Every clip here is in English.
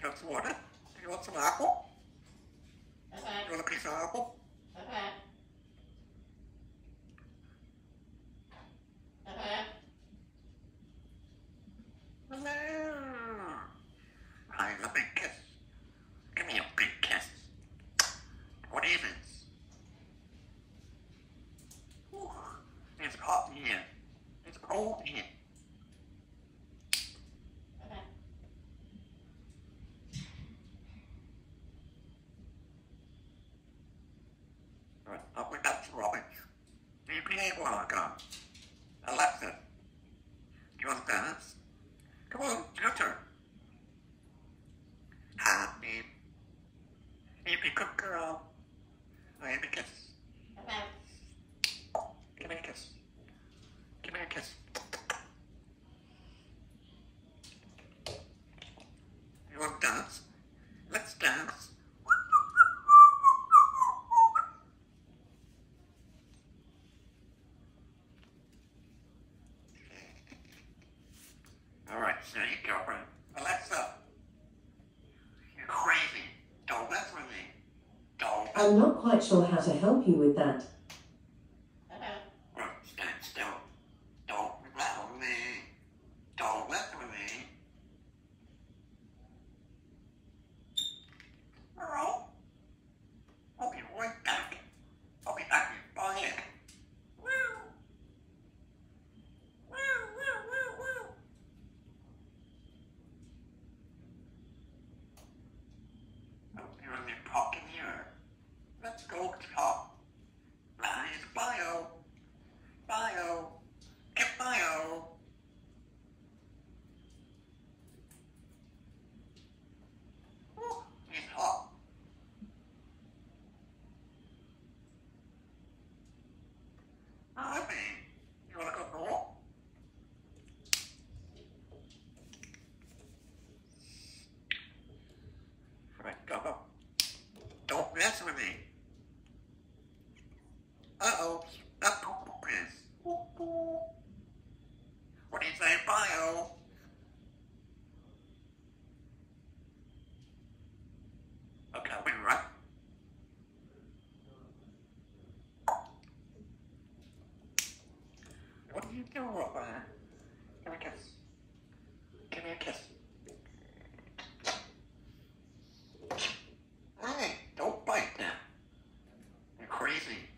want some water? Do you want some apple? Do you want a piece of apple? I have a big kiss. Give me a big kiss. What is it? Ooh, it's hot in here. It's cold in here. Right, up we got Robin. You behave a while ago. Alexa, do you want to dance? Come on, it's your turn. Happy. You be a good girl. I give me a kiss. Give me a kiss. Give me a kiss. You want to dance? Let's dance. All right, there you go, friend. Alexa, you're crazy. Don't mess with me. Don't. I'm not quite sure how to help you with that. Well, stand still. Don't mess with me. Don't mess with me. All right. I'll be right back. I'll be back in 5 minutes. Woo! Woo, woo, woo, woo. Oh, you're in the pocket here. Let's go talk. Nice bio. Bio. Get bio. Ooh, it's hot. Hi, babe. You wanna go home? Right, go. Don't mess with me. Uh-oh. That's Chris. What do you say, bio? Okay, I'll be right. What are you doing, Robert? Give me a kiss. Give me a kiss. Hey, don't bite now. You're crazy.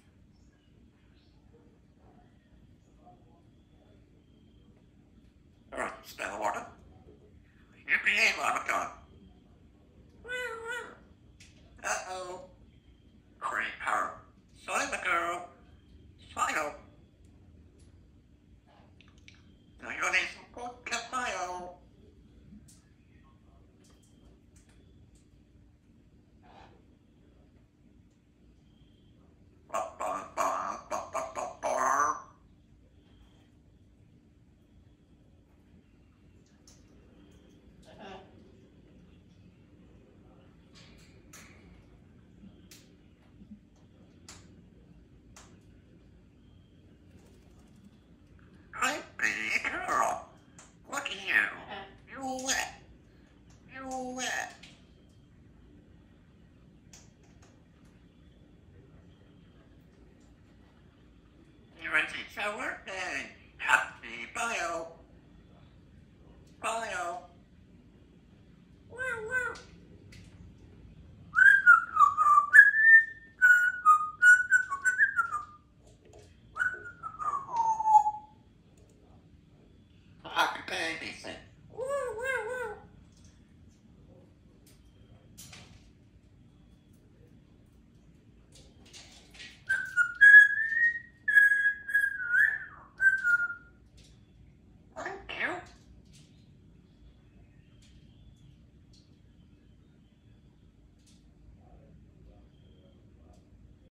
All right, smell the water. You behave, I'm a gun. Uh-oh. Grey Parrot. Symon girl. Symon. Now you're need some good Camille. Ba ba ba ba ba ba ba. Hi, big girl. Look at you. You're wet. You're wet. You ready to show work day? Happy bio. Bio. Woo woo. Happy baby.